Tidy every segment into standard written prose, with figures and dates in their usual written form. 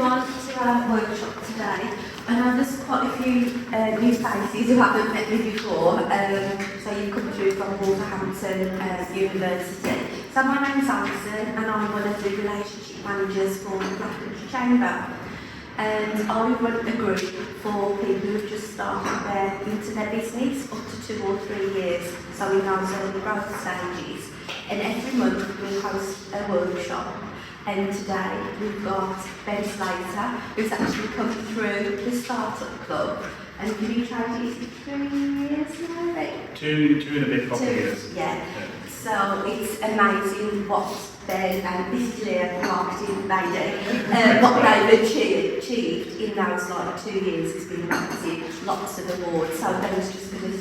everyone to our workshop today. I know there's quite a few new faces who haven't met me before, so you come through from Wolverhampton University. So my name's Alison and I'm one of the relationship managers for the Blackbridge Chamber. And I run a group for people who've just started into their business up to 2 or 3 years, so in those early growth stages. And every month we host a workshop. And today we've got Ben Slater, who's actually come through the Startup Club. And have you tried it? Is it 3 years now, right? Two and a bit, probably years. Yeah. So it's amazing what Ben and this is their marketing lady, what they've achieved in those 2 years has been amazing. Lots of awards. So Ben's just going to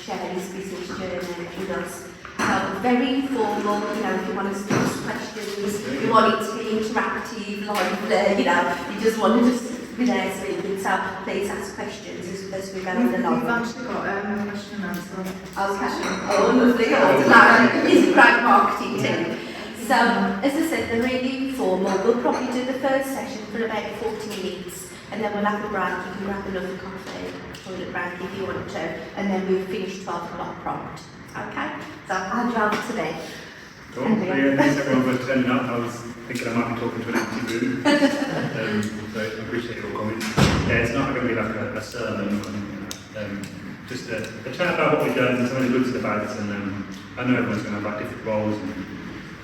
share his business journey with us. So very informal, if you want to ask questions, you want it to be interactive, lively, you just want to just be there speaking. So please ask questions as we go along. We've actually got a question and answer. Okay. Oh, lovely. It's a great marketing team. So, as I said, they're really informal. We'll probably do the first session for about 40 minutes, and then we'll have a break. You can grab another coffee, toilet break if you want to, and then we'll finish 12 o'clock prompt. Okay? So, I'll drive to there. Cool. Yeah, thanks everyone for turning up. I was thinking I might be talking to an empty room. So I appreciate your comments. Yeah, it's not going to be like a sermon, just a chat about what we've done and some of the goods and the bads. And I know everyone's going to have different roles and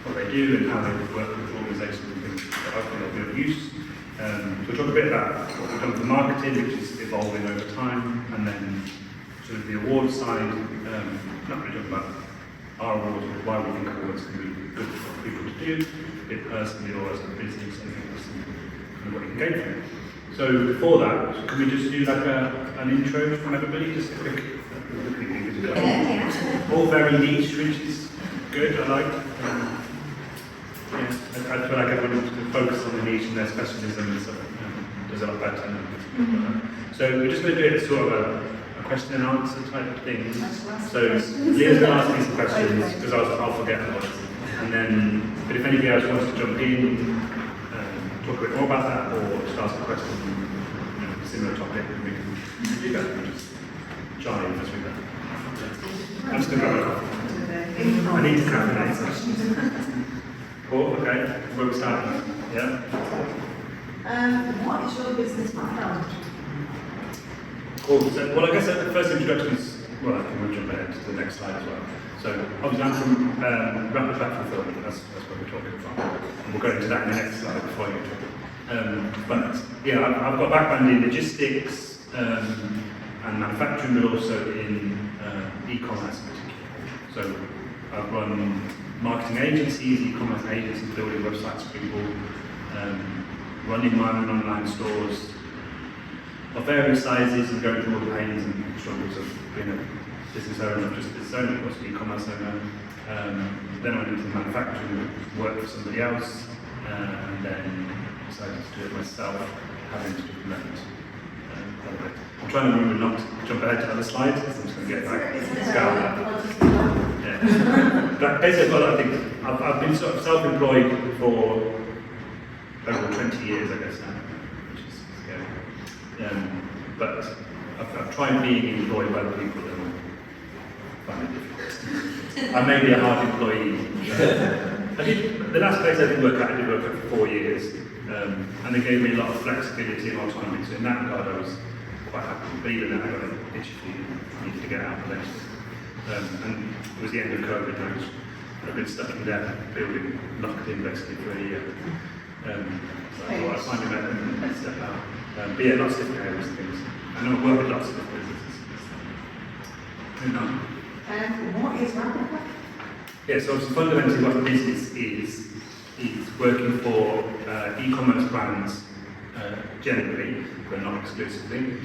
what they do and how they work with organisations and things that I think they'll be of use. We'll talk a bit about what we've done for marketing, which is evolving over time, and then sort of the award side. Not really talk about our awards, but why we think awards can be good for people to do, it personally or as a business, and what you can gain from it. So before that, can we just do like an intro from everybody, just a quick all very niche, which is good, I like. I feel like everyone can focus on the niche and their specialism and stuff, does a lot better. So we're just going to do it as sort of a question and answer type of thing. So Leah's going to ask me some questions because I'll forget a lot. And then, but if anybody else wants to jump in, talk a bit more about that, or just ask a question, similar topic, we can do that. We'll just jive as we go. I'm just going to grab a coffee. I need to caffeinate. Cool, okay. Where we starting? Yeah? What is your business background? Cool. So, well, I guess the first introduction is, well, I can jump ahead to the next slide as well. So, obviously, I'm from Rapid Pack Fulfilment, that's where we're talking from. And we'll go into that in the next slide before I get to it. But, yeah, I've got a background in logistics and manufacturing, but also in e-commerce in particular. So, I've run marketing agencies, e-commerce agencies, building websites for people, running my own online stores of various sizes and going through all the pains and struggles of being a business owner, not just a business owner, but also an e-commerce owner. Then I went into manufacturing, worked for somebody else, and then decided to do it myself, having to implement quite a bit. I'm trying to remember not to jump ahead to other slides, because I'm just going to get back. Yeah. But basically, I've been sort of self-employed for over 20 years, I guess now, which is scary. But I've tried being employed by the people that I find it difficult. I may be a hard employee. The last place I did work at, for 4 years, and they gave me a lot of flexibility and autonomy. So in that regard, I was quite happy. But even then, I got an itchy feeling I needed to get out eventually. And it was the end of COVID, and I've been stuck in that building, locked in basically for a year. So I thought I'd find a better step out. But yeah, lots of different areas and things. I know I work with lots of different businesses. What is Rapid Pack? Yeah, so obviously fundamentally what the business is working for e-commerce brands generally, but not exclusively,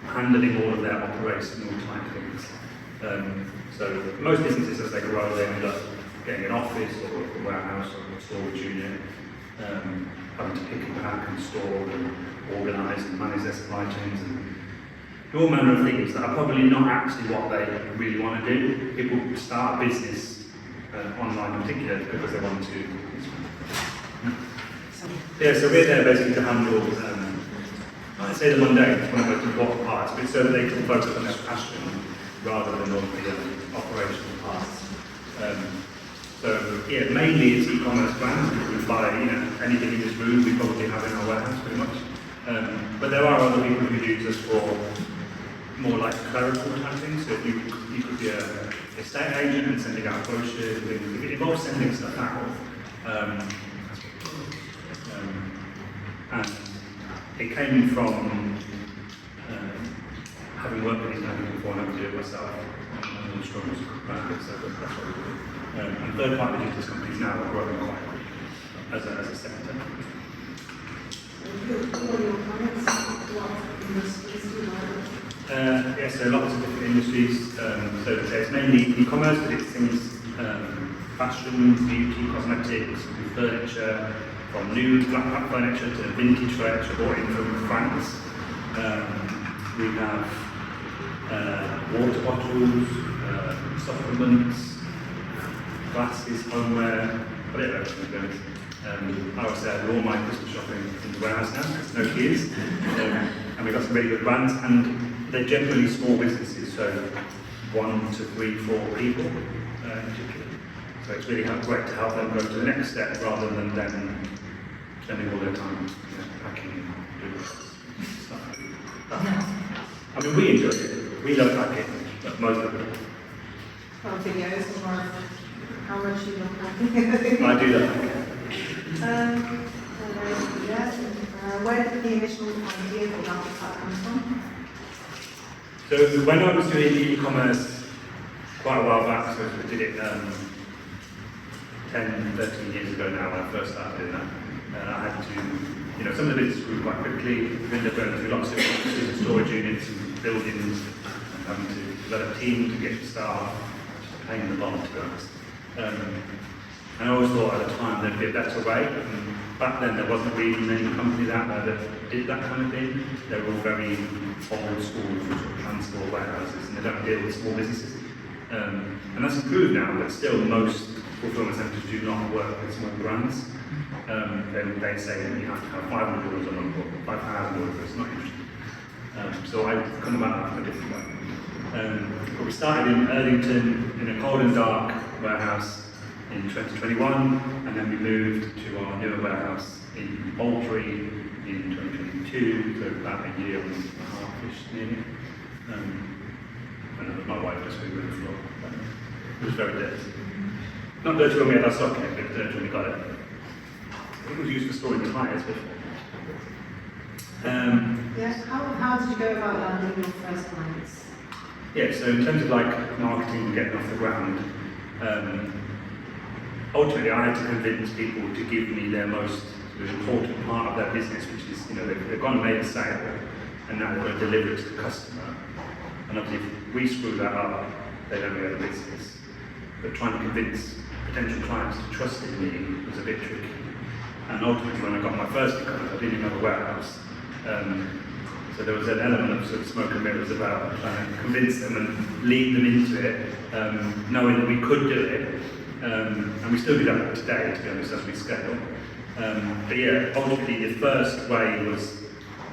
handling all of their operational type things. So most businesses as they grow, they end up getting an office or a warehouse or a storage unit, having to pick and pack and store and organise and manage their supply chains and do all manner of things that are probably not actually what they really want to do. People start a business online in particular because they want to. Yeah, so we're there basically to handle, I'd say the mundane, it's one of the most important parts, but so that they can focus on their passion rather than on the operational parts. So yeah, mainly it's e-commerce brands. We buy, anything in this room we probably have in our warehouse pretty much. But there are other people who use us for more like clerical type things. So you could be a estate agent and sending out brochures. If it involves sending stuff out, and it came from having worked with these companies before and having to do it myself. And the struggles around it, so that's what we do. And third-party logistics companies now are growing quite as a sector. Yes, so lots of different industries. So it's mainly e-commerce, but it's things fashion, beauty, cosmetics, furniture, from new flat furniture to vintage furniture bought in from France. We have water bottles, supplements, glasses, homeware, whatever. I always say I do all my Christmas shopping in the warehouse now, because no kids. And we've got some really good brands, and they're generally small businesses, so 1 to 3, 4 people in particular. So it's really great to help them go to the next step rather than them spending all their time packing and doing stuff. I mean, we enjoy it. We love packing, but most of it. Well, videos or how much you love packing. I do that. Where did the initial idea for Rapid Pack come from? So when I was doing e-commerce quite a while back, so I did it 10, 13 years ago now when I first started doing that, I had to, some of the business grew quite quickly. We ended up going through lots of different storage units and buildings, and having to develop a team to get staff, just a pain in the bum, to be honest. And I always thought at the time there'd be a better way. And back then there wasn't really many companies out there that did that kind of thing. They were all very old school sort of transport warehouses, and they don't deal with small businesses. And that's improved now, but still most fulfillment centres do not work with small brands. They say that you have to have 500 orders a month or 5,000 orders, it's not interesting. So I've come about that in a different way. But we started in Erdington in a cold and dark warehouse in 2021, and then we moved to our newer warehouse in Poultry in 2022, so about a year and a half-ish nearly. And my wife just moved the floor. It was very dirty. Not dirty when we had our stock in it, but dirty when we got it. It was used for storing tyres before. How did you go about landing your first clients? Yeah, so in terms of marketing and getting off the ground, ultimately I had to convince people to give me their most important part of their business, which is, they've gone and made a sale, and now they've got to deliver it to the customer. And obviously if we screw that up, they don't go out of business. But trying to convince potential clients to trust in me was a bit tricky. And ultimately when I got my first account, I didn't have a warehouse. So there was an element of sort of smoke and mirrors about trying to convince them and lead them into it, knowing that we could do it. And we still do that today, to be honest, as we scale. But yeah, ultimately the first way was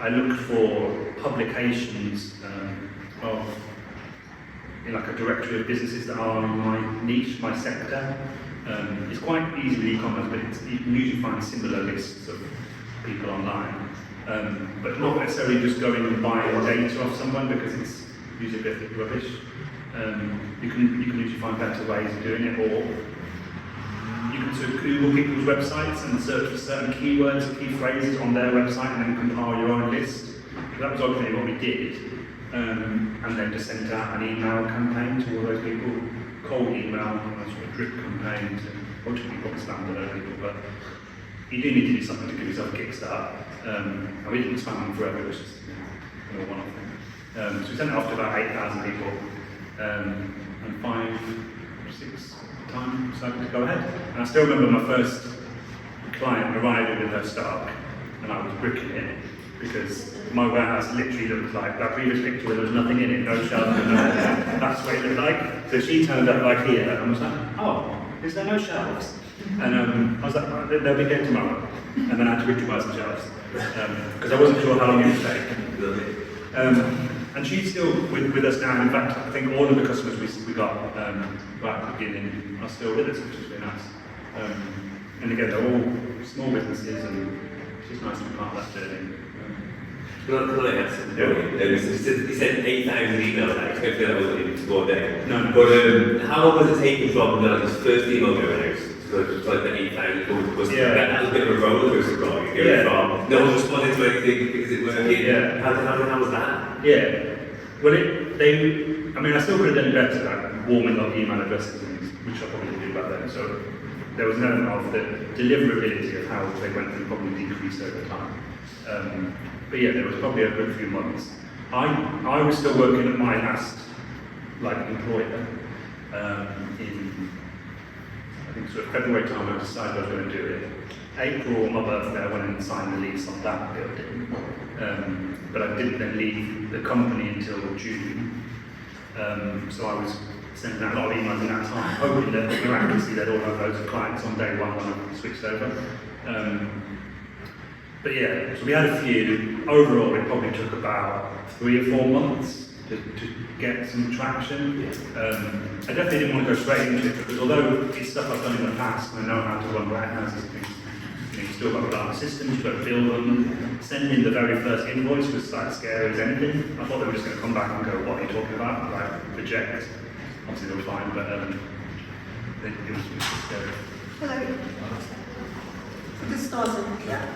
I looked for publications of like a directory of businesses that are in my niche, my sector. It's quite easy with e-commerce, but you can usually find similar lists of people online. But not necessarily just going and buying data off someone, because it's usually a bit rubbish. You can usually find better ways of doing it, or you can sort of Google people's websites and search for certain keywords or key phrases on their website and then compile your own list. So that was ultimately what we did. And then just sent out an email campaign to all those people, cold email, a sort of drip campaign to ultimately put spam to those people. But you do need to do something to give yourself a kickstart. And we didn't spam them forever, it was just a one-off thing. So we sent it off to about 8,000 people, and 5 or 6 time decided to go ahead. And I still remember my first client arriving with her stock, and I was bricking it because my warehouse literally looked like that previous picture where there was nothing in it, no shelves, no nothing. That's what it looked like. So she turned up like here and was like, oh, is there no shelves? And I was like, right, they'll be here tomorrow. And then I had to quickly buy some shelves because I wasn't sure how long it would take. And she's still with us now. In fact, I think all of the customers we got right at the beginning are still with us, which is really nice. And again, they're all small businesses, and it's just nice to be part of that journey. He sent 8,000 emails out. Hopefully that wasn't to go down. No. But how long was it taking from his first email going out to like the 8,000? That was a bit of a roller coaster ride. From no one responded to anything because it working. Yeah. How was that? Yeah. Well, I still could have done better at warming up email addresses, which I probably didn't do back then. So there was an element of the deliverability of how they went through probably decreased over time. But yeah, there was probably a good few months. I was still working at my last employer in I think sort of February time. I decided I was going to do it. April, my birthday, I went and signed the lease on that building. But I didn't then leave the company until June. So I was sending out a lot of emails in that time, hoping that miraculously they'd all have loads of clients on day one when I switched over. But yeah, so we had a few. Overall, it probably took about 3 or 4 months to get some traction. I definitely didn't want to go straight into it because although it's stuff I've done in the past and I know how to run warehouses and things, you've still got to run systems, you've got to build them. Sending the very first invoice was like scary as anything. I thought they were just going to come back and go, what are you talking about? Like, reject. Obviously they were fine, but it was scary. Hello. Just started, yeah.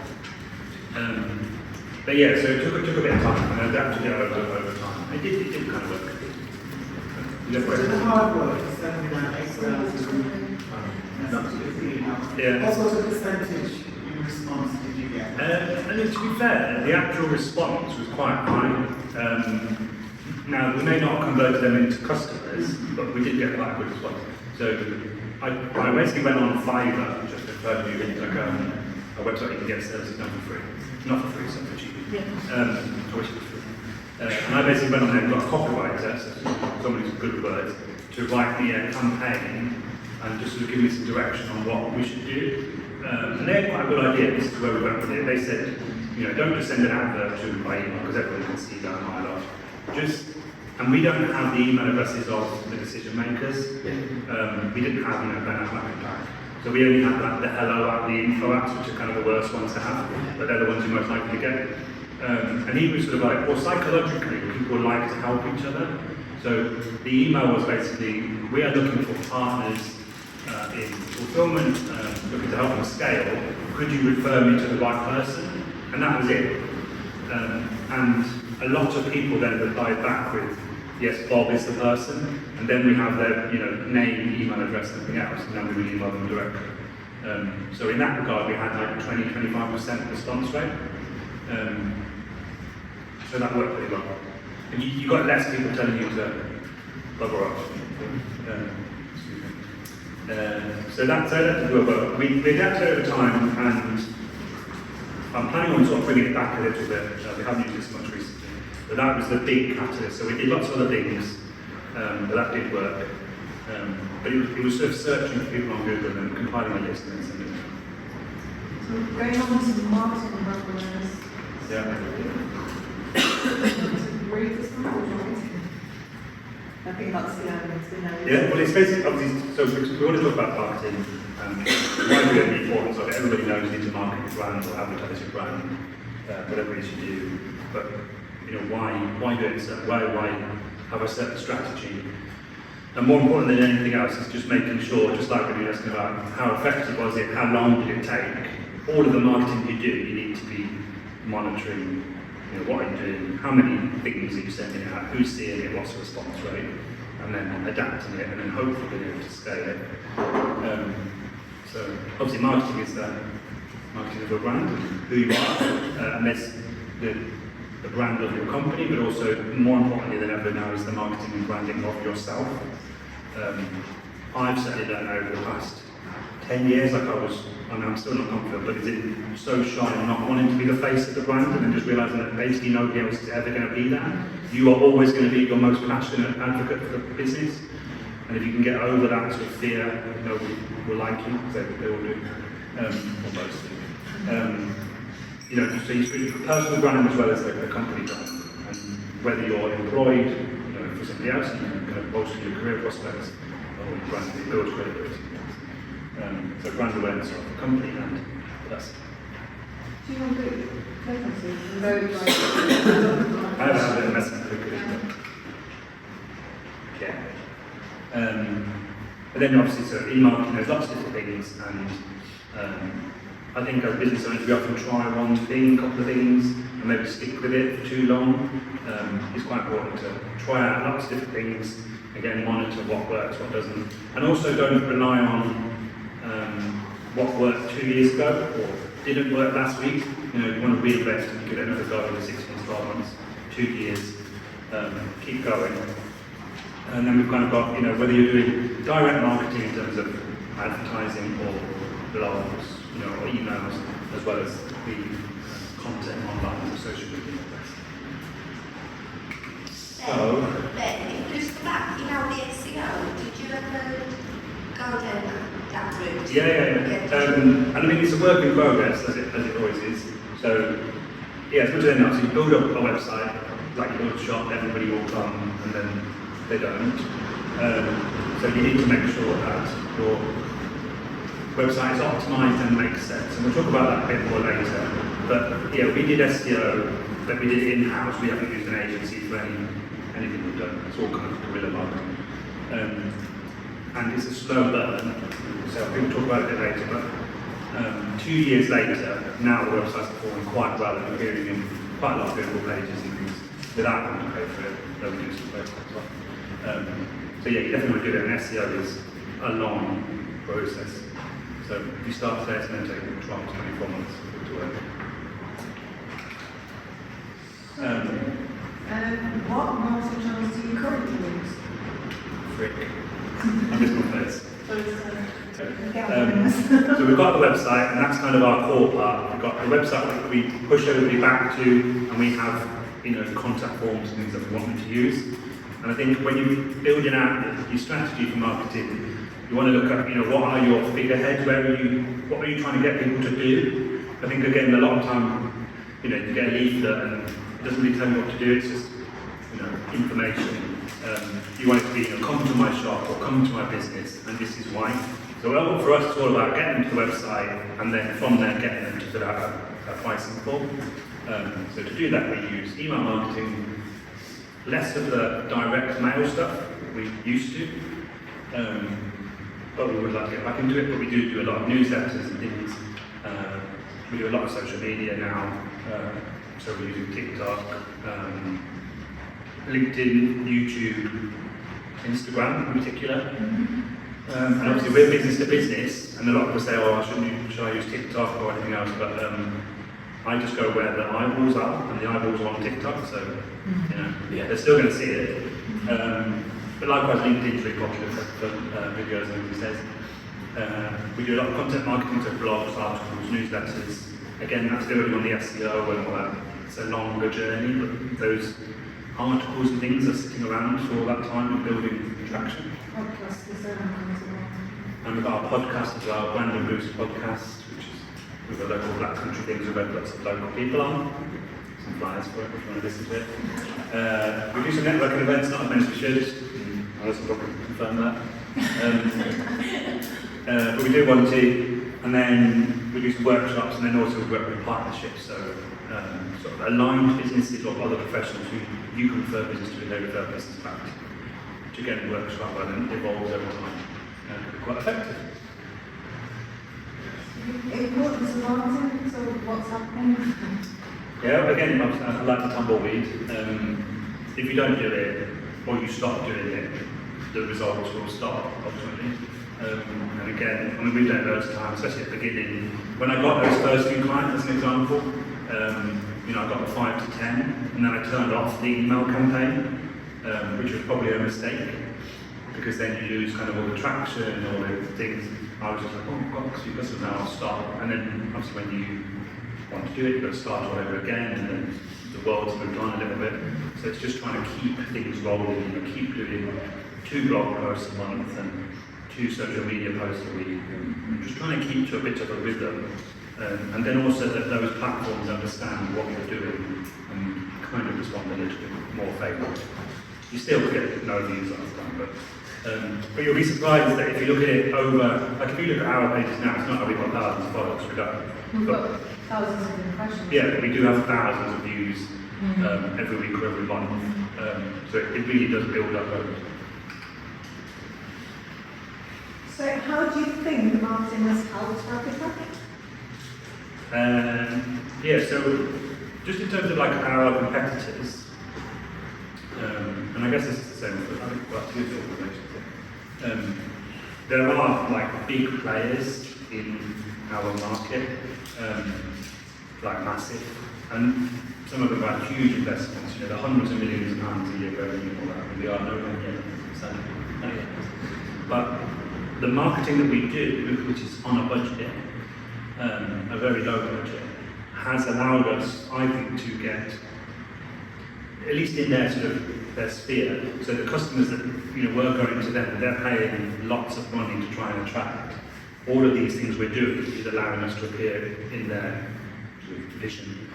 But yeah, so it took a bit of time, and I adapted it over time. It did kind of work. The hard work is certainly that Excel Yeah. What sort of percentage in response did you get? And to be fair, the actual response was quite high. Now, we may not have converted them into customers, but we did get quite a good response. So I basically went on Fiverr, just to refer you, a website you can get services done for free. Not for free, so for cheap. Yeah. I wish it was free. And I basically went on there and got a copywriter, so someone who's good with words, to write me a campaign and just sort of give me some direction on what we should do. And they had quite a good idea. This is where we went with it. They said, don't just send an advert to by email because everyone can see that a mile off. And we don't have the email addresses of the decision makers. We didn't have, Rapid Pack. So we only had the hello at, the info at, which are kind of the worst ones to have, but they're the ones you're most likely to get. And he was sort of like, well, psychologically, people like to help each other. So the email was basically, we are looking for partners in fulfillment, looking to help them scale. Could you refer me to the right person? And that was it. And a lot of people then replied back with, yes, Bob is the person, and then we have their name, email address, and everything else, and then we would email them directly. So in that regard, we had like 20-25% response rate. So that worked pretty well. And you got less people telling you to bugger off. So that did work well. We adapted over time, and I'm planning on sort of bringing it back a little bit. We haven't used this much recently. But that was the big catalyst. So we did lots of other things, but that did work. But it was sort of searching for people on Google and compiling a list and then sending it. So going on to marketing awareness. Yeah. I think that's Yeah, well, it's basically, obviously, so we want to talk about marketing and why do it, the importance of it. Everybody knows you need to market your brand or advertise your brand, whatever it is you do. But why do it? So why have a certain strategy? And more important than anything else is just making sure, just like we were asking about, how effective was it, how long did it take? All of the marketing you do, you need to be monitoring, what are you doing, how many things are you sending out, who's seeing it, what's the response rate, and then adapting it, and then hopefully being able to scale it. So obviously marketing is the marketing of your brand, who you are, and there's the brand of your company, but also more importantly than ever now is the marketing and branding of yourself. I've certainly done over the past 10 years, I'm still not confident, but is it so shy of not wanting to be the face of the brand and then just realising that basically nobody else is ever going to be that? You are always going to be your most passionate advocate for the business. And if you can get over that sort of fear, nobody will like you, because they all do, or most do. You know, so you speak for personal brand as well as the company brand. And whether you're employed, you know, for somebody else, you can kind of bolster your career prospects, or brand build credibility. So brand awareness of the company and that's. Do you want to vacancies? Very like. I haven't had an investment quickly, but yeah. But then obviously, so e-marketing, there's lots of different things, and I think as business owners, we often try one thing, a couple of things, and maybe stick with it for too long. It's quite important to try out lots of different things, again, monitor what works, what doesn't, and also don't rely on what worked 2 years ago or didn't work last week. You know, you want to reinvest and give it another go in 6 months, 12 months, 2 years, keep going. And then we've kind of got, you know, whether you're doing direct marketing in terms of advertising or blogs, you know, or emails, as well as the content online, the social media. So, then, just for that, you know, the SEO, did you ever go down that route? yeah. And I mean, it's a work in progress, as it always is. So, yeah, as much as anything else, you build up a website, like you build a shop, everybody will come, and then they don't. So you need to make sure that your website is optimized and makes sense. And we'll talk about that a bit more later. But yeah, we did SEO, but we did it in-house. We haven't used an agency for anything we've done. It's all kind of guerrilla marketing. And it's a slow burn. So we'll talk about it a bit later. But 2 years later, now the website's performing quite well and appearing in quite a lot of Google pages and things without having to pay for it. They'll reduce the price as well. So yeah, you definitely want to do it, and SEO is a long process. So if you start today, it's going to take 12 to 24 months for it to work. What marketing channels do you currently use? Frick. I missed my face. So So we've got the website, and that's kind of our core part. We've got the website that we push everybody back to, and we have, you know, contact forms and things that we want them to use. And I think when you're building out your strategy for marketing, you want to look at, you know, what are your figureheads? What are you trying to get people to do? I think again, a lot of time, you know, you get a leaflet and it doesn't really tell you what to do. It's just, you know, information. You want it to be, you know, come to my shop or come to my business, and this is why. So for us, it's all about getting them to the website, and then from there, getting them to fill out a pricing form. So to do that, we use email marketing, less of the direct mail stuff we used to, but we would like to get back into it. But we do a lot of newsletters and things. We do a lot of social media now, so we're using TikTok, LinkedIn, YouTube, Instagram in particular. And obviously we're business to business, and a lot of people say, oh, should I use TikTok or anything else? But I just go where the eyeballs are, and the eyeballs are on TikTok, so you know, yeah, they're still going to see it. But likewise, LinkedIn is really popular for videos and things. We do a lot of content marketing, so blogs, articles, newsletters. Again, that's building on the SEO and all that. It's a longer journey, but those articles and things are sitting around for all that time and building traction. Podcast, is there anything as well? And we've got our podcast as well, Brand and Boost podcast, which is with the local Black Country things we've got lots of local people on. Some flyers for it if you want to listen to it. We do some networking events, not as many as we should. I was going to confirm that. But we do one or two, and then we do some workshops, and then also we work with partnerships, so sort of aligned businesses or other professionals who you can refer business to, they refer business back to. Which again works quite well and evolves over time. Quite effective. Importance of marketing, so what's happening? Yeah, again, I like the tumbleweed. If you don't do it, or you stop doing it, the results will stop, ultimately. And again, I mean, we've done it loads of times, especially at the beginning. When I got those first few clients, as an example, you know, I got the 5 to 10, and then I turned off the email campaign, which was probably a mistake, because then you lose kind of all the traction and all the things. I was just like, oh, I've got a few customers now, I'll stop. And then, obviously, when you want to do it, you've got to start all over again, and then the world's moved on a little bit. So it's just trying to keep things rolling, and keep doing 2 blog posts a month and 2 social media posts a week. And just trying to keep to a bit of a rhythm. And then also that those platforms understand what you're doing and kind of respond a little bit more favourably. You still get no views on that, but you'll be surprised that if you look at it over, like if you look at our pages now, it's not that we've got thousands of followers, we don't. We've But, got thousands of impressions. yeah, we do have thousands of views every week or every month, so it really does build up over time. So how do you think the marketing has helped Rapid Pack? Yeah, so just in terms of like our competitors, and I guess this is the same for I think about 2 organisations here. There are like big players in our market, like massive, and some of them have huge investments. You know, the hundreds of millions of pounds a year revenue and all that. And we are nowhere near that, sadly. But the marketing that we do, which is on a budget, a very low budget, has allowed us, I think, to get, at least in their sort of their sphere, so the customers that we're going to them, they're paying lots of money to try and attract. All of these things we're doing is allowing us to appear in their sort of vision,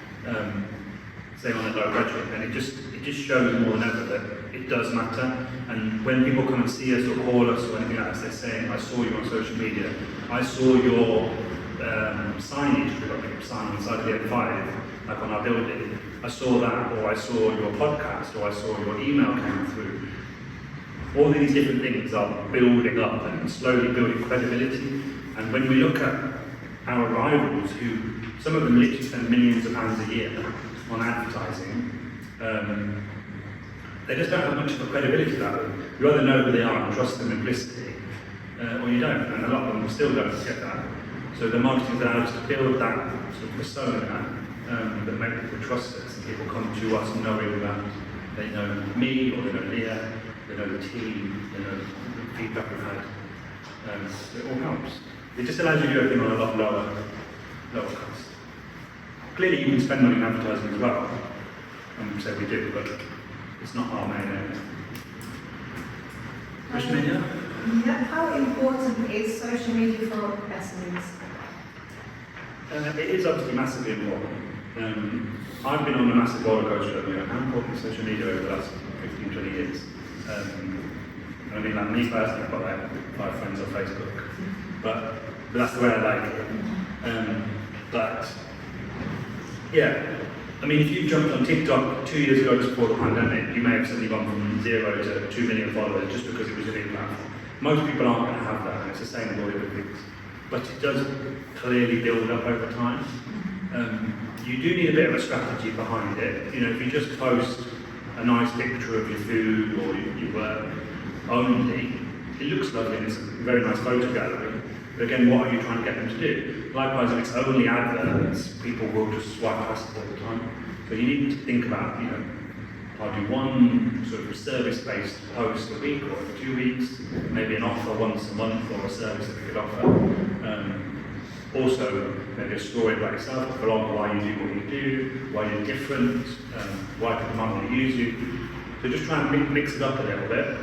say on a low budget, and it just shows more than ever that it does matter. And when people come and see us or call us or anything else, they're saying, I saw you on social media, I saw your signage, we've got a sign on the side of the M5, like on our building, I saw that, or I saw your podcast, or I saw your email came through. All these different things are building up and slowly building credibility. And when we look at our rivals, who some of them literally spend millions of pounds a year on advertising, they just don't have much of a credibility about them. You either know who they are and trust them implicitly, or you don't, and a lot of them still don't get that. So the marketing allows us to build that sort of persona that make people trust us, and people come to us knowing that they know me, or they know Leah, they know the team, they know the feedback we've had. It all helps. It just allows you to do everything on a lot lower cost. Clearly you can spend money in advertising as well, and so we do, but it's not our main aim. Social media? Yeah, how important is social media for SMEs? It is obviously massively important. I've been on a massive roller coaster of how important is social media over the last 15, 20 years. I mean, like me personally, I've got like 5 friends on Facebook, but that's the way I like it. But yeah, I mean, if you jumped on TikTok 2 years ago, just before the pandemic, you may have suddenly gone from 0 to 2 million followers just because it was a big platform. Most people aren't going to have that, and it's the same with all the other things. But it does clearly build up over time. You do need a bit of a strategy behind it. You know, if you just post a nice picture of your food or your work only, it looks lovely and it's a very nice photo gallery. But again, what are you trying to get them to do? Likewise, if it's only adverts, people will just swipe past it all the time. So you need to think about, I'll do one sort of service-based post a week or every 2 weeks, maybe an offer once a month or a service that we could offer. Also, maybe a story about yourself, a blog, why you do what you do, why you're different, why people might want to use you. So just try and mix it up a little bit,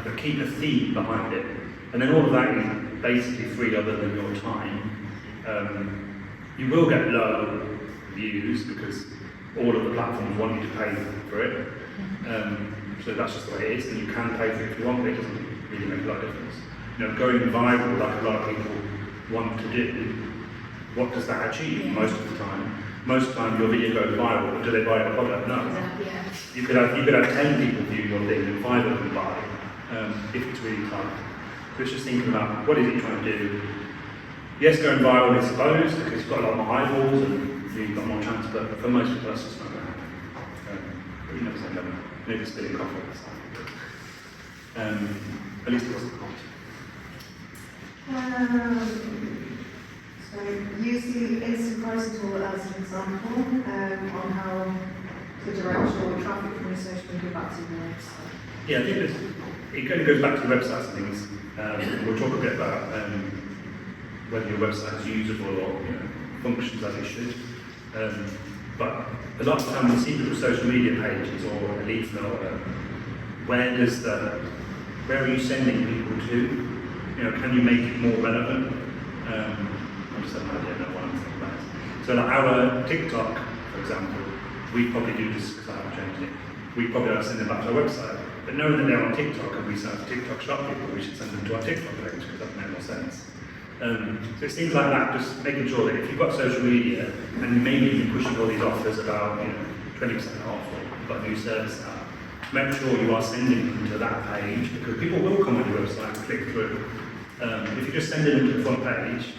but keep a theme behind it. And then all of that is basically free other than your time. You will get low views because all of the platforms want you to pay for it. So that's just the way it is, and you can pay for it if you want, but it doesn't really make a lot of difference. Going viral, like a lot of people want to do, what does that achieve most of the time? Most of the time your video goes viral, but do they buy the product? No. Yeah. You could have 10 people view your thing and 5 of them buy, if it's really tight. So it's just thinking about what is it trying to do. Yes, going viral, I suppose, because you've got a lot more eyeballs and you've got more chance, but for most people that's just not going to happen. But you never say never. Maybe spilling coffee or something. At least it wasn't hot. So use the instant pricing tool as an example on how to direct your traffic from your social media back to your website. Yeah, I think it kind of goes back to your websites and things. We'll talk a bit about whether your website is usable or functions as it should. But a lot of the time you see people's social media pages or a leaflet or where does the where are you sending people to? You know, can you make it more relevant? I just have an idea of what I'm thinking about. So like our TikTok, for example, we probably do this because I haven't changed it. We probably are sending them back to our website. But knowing that they're on TikTok and we sell to TikTok shop people, we should send them to our TikTok page because that makes more sense. So it seems like that, just making sure that if you've got social media and maybe you're pushing all these offers about, you know, 20% off or you've got a new service out, make sure you are sending them to that page because people will come on your website and click through. If you're just sending them to the front page,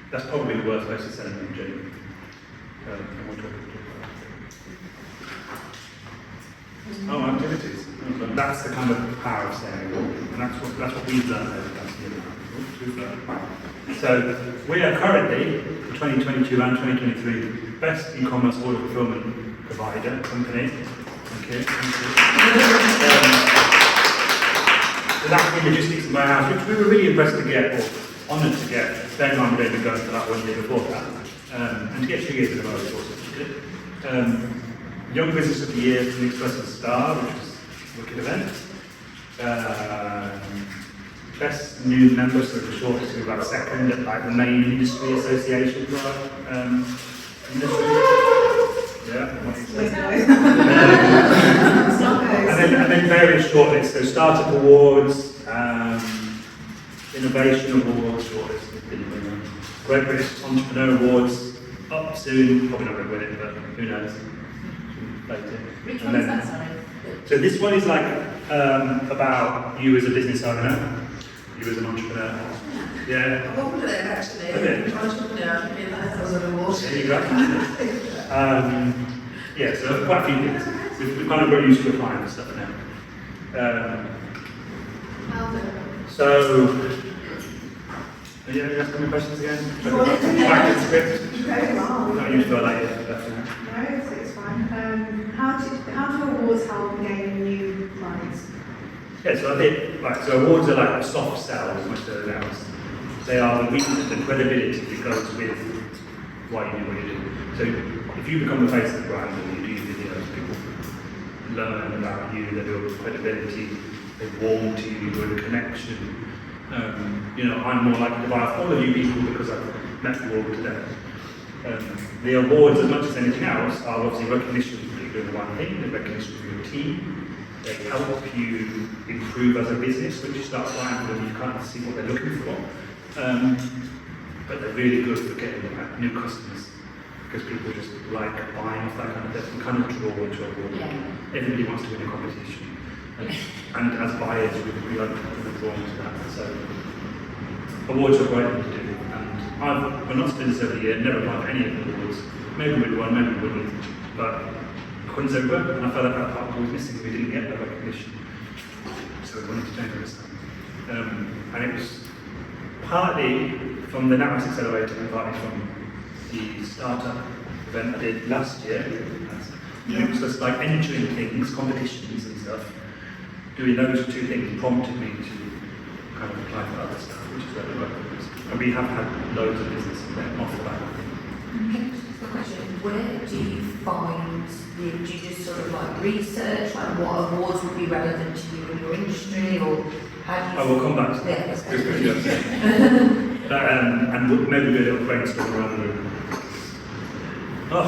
that's probably the worst place to send them generally. And we'll talk about that. Oh, activities. Okay. That's the kind of power of saying, and that's what we've learned over the last year. So we are currently, for 2022 and 2023, best e-commerce order fulfilment provider company. Okay. So that's in logistics and warehouse, which we were really impressed to get, or honoured to get. Bearing in mind we've been going for that 1 year before that, and to get 2 years in a row is also good. Young Business of the Year from the Express and Star, which was a wicked event. Best new member, so the shortest we about second at like the main industry association for our industry. Yeah. And then various shortlists, so Startup Awards, Innovation Awards, shortlist, Great British Entrepreneur Awards, up soon, probably not going to win it, but who knows. Which one is that, sorry? So this one is like about you as a business owner, you as an entrepreneur. Yeah. I've got one of them actually. Okay. Entrepreneur, I didn't realise that was an award. There you go. Yeah, so quite a few things. We've kind of got used to applying this stuff now. So, are you asking me questions again? Back to the script. Very well. Not used to it like it left now. No, it's fine. How do awards help gain new clients? Yeah, so I think, right, so awards are like a soft sell as much as anything else. They are the weakness, the credibility that goes with why you do what you do. So if you become the face of the brand and you do videos, people learn about you, they build credibility, they warm to you, you build a connection. You know, I'm more likely to buy off all of you people because I've met you all today. The awards, as much as anything else, are obviously recognition for you doing the right thing, the recognition for your team. They help you improve as a business. When you start buying them, you can't see what they're looking for. But they're really good for getting new customers because people just like buying off that kind of stuff and kind of draw into a award. Yeah. Everybody wants to win a competition. And as buyers, we are drawn to that. So awards are a great thing to do. And we're not doing this every year, never applied for any of the awards. Maybe we'd won, maybe we wouldn't. But Quinn's over, and I felt like that part was missing. We didn't get that recognition. So we wanted to change it this time. And it was partly from the Network Accelerator and partly from the startup event I did last year. It was just like entering things, competitions and stuff. Doing those two things prompted me to kind of apply for other stuff, which is where the work was. And we have had loads of business off the back of it. Where do you find do you just sort of like research, like what awards would be relevant to you in your industry, or how do you... I will come back to that. that. And we'll maybe do a little brainstorm around the room. Oh.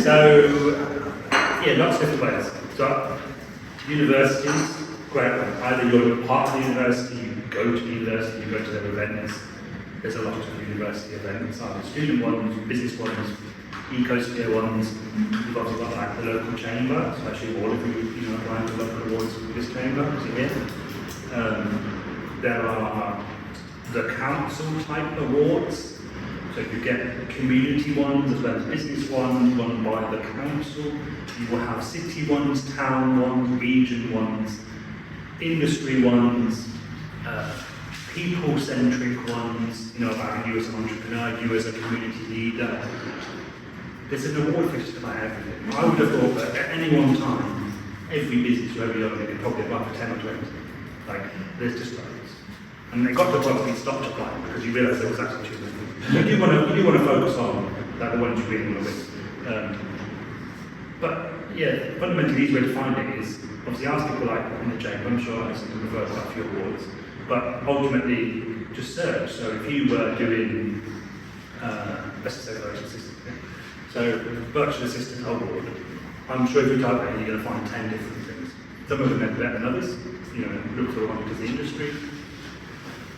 So, yeah, lots of different ways. So, universities, great. Either you're part of the university, you go to the university, you go to their events. There's a lot of university events, either student ones, business ones, ecosphere ones. You've obviously got like the local chamber, especially all of you know, applying for local awards for this chamber, is it here? There are the council type awards. So you get community ones as well as business ones, run by the council. You will have city ones, town ones, region ones, industry ones, people-centric ones, you know, about you as an entrepreneur, you as a community leader. There's an award for just about everything. I would have thought that at any one time, every business you ever own could probably apply for 10 or 20. Like, there's just loads. And they got to the point where we stopped applying because you realise there was actually too many. You do want to focus on like the ones you really want to win. But yeah, fundamentally, the easy way to find it is obviously ask people like in the chamber. I'm sure Alison can refer to a few awards, but ultimately just search. So if you were doing, let's say virtual assistant, so virtual assistant award, I'm sure if you type that, you're going to find 10 different things. Some of them are better than others. You know, look for the one because the industry.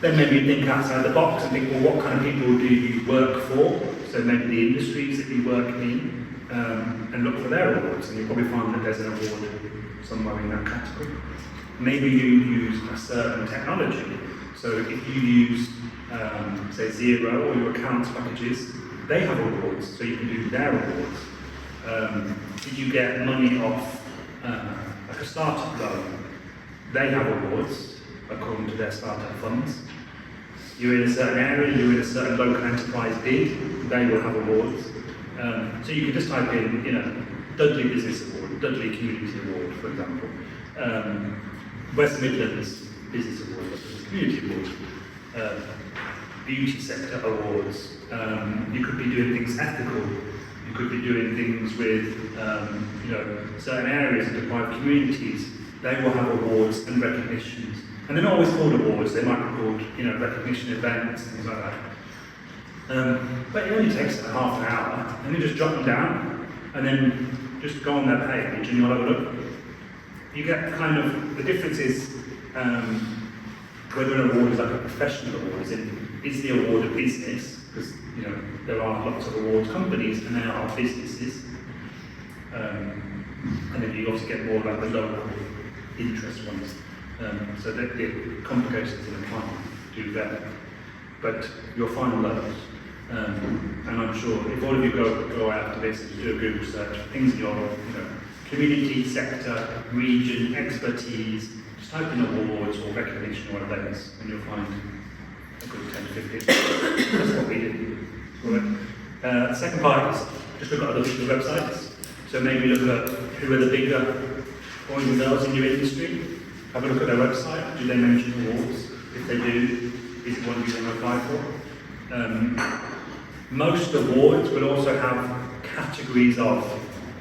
Then maybe think outside the box and think, well, what kind of people do you work for? So maybe the industries that you work in, and look for their awards, and you'll probably find that there's an award somewhere in that category. Maybe you use a certain technology. So if you use, say, Xero or your accounts packages, they have awards, so you can do their awards. If you get money off like a startup loan, they have awards according to their startup funds. You're in a certain area, you're in a certain local enterprise bid, they will have awards. So you can just type in, you know, Dudley Business Award, Dudley Community Award, for example. West Midlands Business Award, West Midlands Community Award. Beauty sector awards. You could be doing things ethical. You could be doing things with, you know, certain areas of deprived communities. They will have awards and recognitions. And they're not always called awards, they might be called, you know, recognition events and things like that. But it only takes about half an hour, and you just jot them down, and then just go on their page and you'll have a look. You get kind of, the difference is whether an award is like a professional award, is the award a business? Because, you know, there are lots of awards companies and there are businesses. And then you also get more like the local interest ones. So that the complications in the client do vary. But you'll find loads. And I'm sure if all of you go out after this and do a Google search, things in your, you know, community, sector, region, expertise, just type in awards or recognition or events and you'll find a good 10 to 15. That's what we did. The second part is just look at other people's websites. So maybe look at who are the bigger boys and girls in your industry. Have a look at their website. Do they mention awards? If they do, is it one you want to apply for? Most awards will also have categories of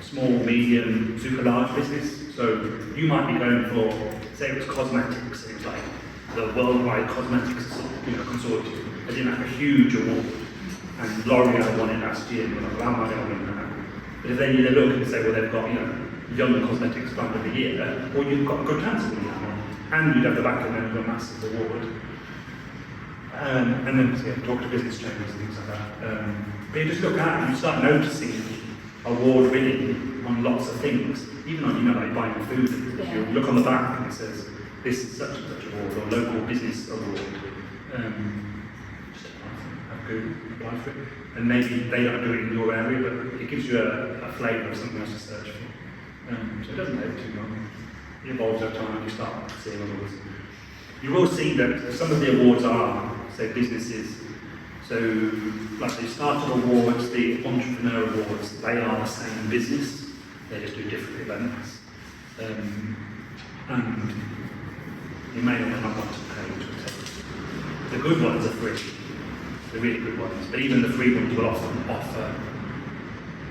small, medium, super large business. So you might be going for, say it was cosmetics, it was like the Worldwide Cosmetics, you know, Consortium. They didn't have a huge award. And L'Oreal won it last year, and you're like, well, how am I going to win that? But if then you look and say, well, they've got, you know, Young Cosmetics Brand of the Year, or you've got a good chance of winning that one. And you'd have the back of them for a massive award. And then yeah, talk to business chambers and things like that. But you just look at it and you start noticing award winning on lots of things. Even on, you know, like buying food. Yeah. You look on the back and it says, this is such and such award, or local business award. Just have Google, apply for it. And maybe they don't do it in your area, but it gives you a flavour of something else to search for. So it doesn't take too long. It evolves over time and you start seeing awards. You will see that some of the awards are, say, businesses. So, like the Startup Awards, the Entrepreneur Awards, they are the same business. They just do different events. And you may or may not want to pay to attend. The good ones are free. The really good ones. But even the free ones will often offer,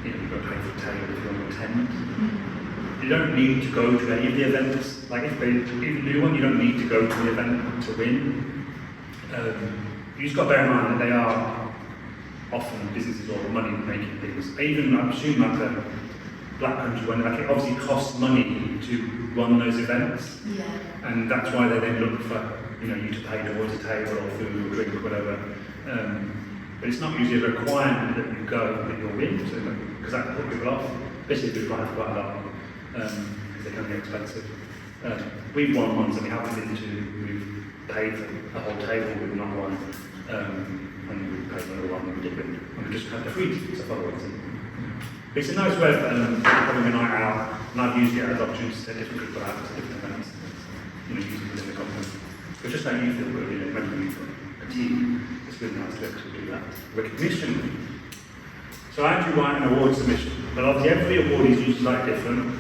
you know, you've got to pay for a table if you want to attend. You don't need to go to any of the events. Like if you do one, you don't need to go to the event to win. You just got to bear in mind that they are often businesses or money-making things. Even, I assume, like the Black Country one, like it obviously costs money to run those events. Yeah. And that's why they then look for, you know, you to pay towards a table or food or drink or whatever. But it's not usually a requirement that you go that you'll win, because that can put people off. Especially if you've got quite a lot. Because they can be expensive. We've won ones that we haven't been to. We've paid for a whole table, we've not won. And we've paid for another one that we did win. And we just had the free tickets of other ones. It's a nice way of having a night out, and I've used it as opportunities to take different people out to different events. You know, using it within the company. But just make you feel good, you know, when you've got a team, it's really nice to be able to do that. Recognition. So I actually write an award submission, but obviously every award is usually slightly different.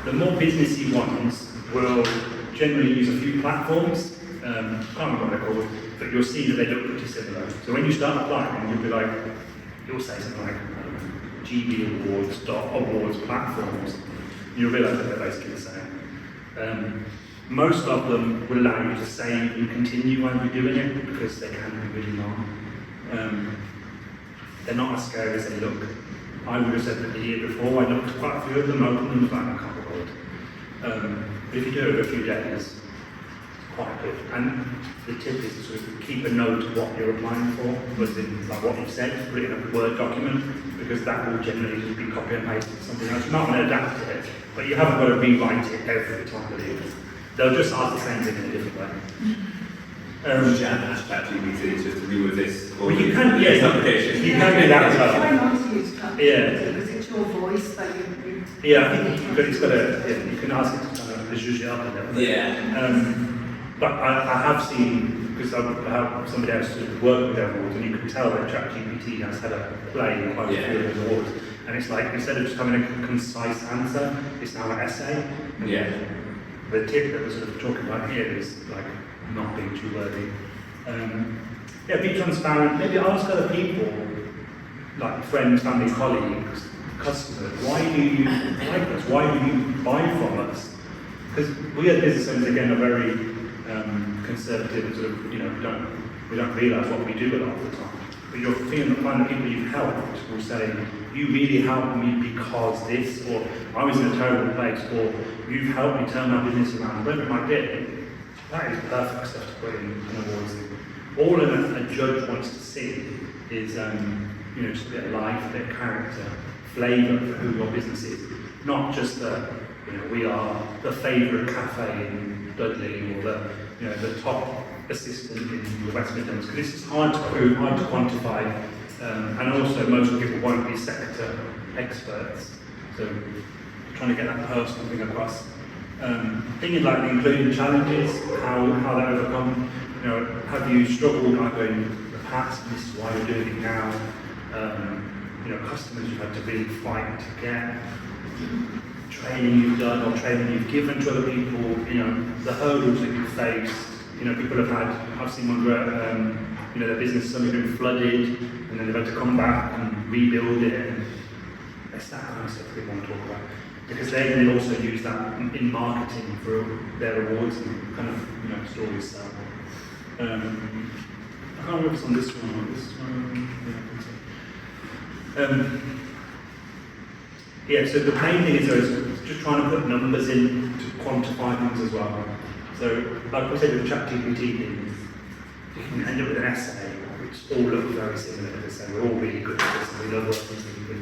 The more businessy ones will generally use a few platforms. I can't remember what they're called, but you'll see that they look pretty similar. So when you start applying, you'll be like, you'll say something like, I don't know, GB Awards, awards platforms, you'll realise that they're basically the same. Most of them will allow you to save and continue while you're doing it because they can be really long. They're not as scary as they look. I would have said that the year before, I looked at quite a few of them, opened them, was like, I can't be bothered. But if you do it over a few days, it's quite good. And the tip is to sort of keep a note of what you're applying for, was in like what you've said, put it in a Word document, because that will generally just be copy and pasted to something else. You're not going to adapt to it, but you haven't got to rewrite it every time they do it. They'll just ask the same thing in a different way. ChatGPT just to do with this. Well, you can, yes, application. You can do that as well. Try not to use ChatGPT Yeah. because it's your voice that you. Yeah, I think it's got a, you can ask it to kind of zhuzh it up a little bit. Yeah. But I have seen, because I have somebody else who's worked with their awards, and you can tell that ChatGPT has had a play in quite a few of those awards. And it's like, instead of just having a concise answer, it's now an essay. Yeah. The tip that we're sort of talking about here is like not being too wordy. Yeah, be transparent. Maybe ask other people, like friends, family, colleagues, customers, why do you like us? Why do you buy from us? Because we as business owners, again, are very conservative and sort of, we don't realise what we do a lot of the time. But you'll find the people you've helped will say, you really helped me because this, or I was in a terrible place, or you've helped me turn my business around, whatever it might be. That is perfect stuff to put in an awards thing. All a judge wants to see is, just a bit of life, a bit of character, flavour for who your business is. Not just we are the favourite cafe in Dudley, or the top assistant in the West Midlands, because this is hard to prove, hard to quantify, and also most people won't be sector experts. So trying to get that personal thing across. Thinking like the including challenges, how they overcome. Have you struggled either in the past, and this is why you're doing it now? Customers you've had to really fight to get. Training you've done or training you've given to other people. The hurdles that you've faced. People have had. I've seen one where their business has suddenly been flooded, and then they've had to come back and rebuild it. And that's that kind of stuff we want to talk about. Because they then also use that in marketing for their awards and kind of stories sell. I can't remember if it's on this one or this one. So the main thing is just trying to put numbers in to quantify things as well. So like we said with the ChatGPT things, you can end up with an essay which all look very similar. We're all really good at this and we love working with people.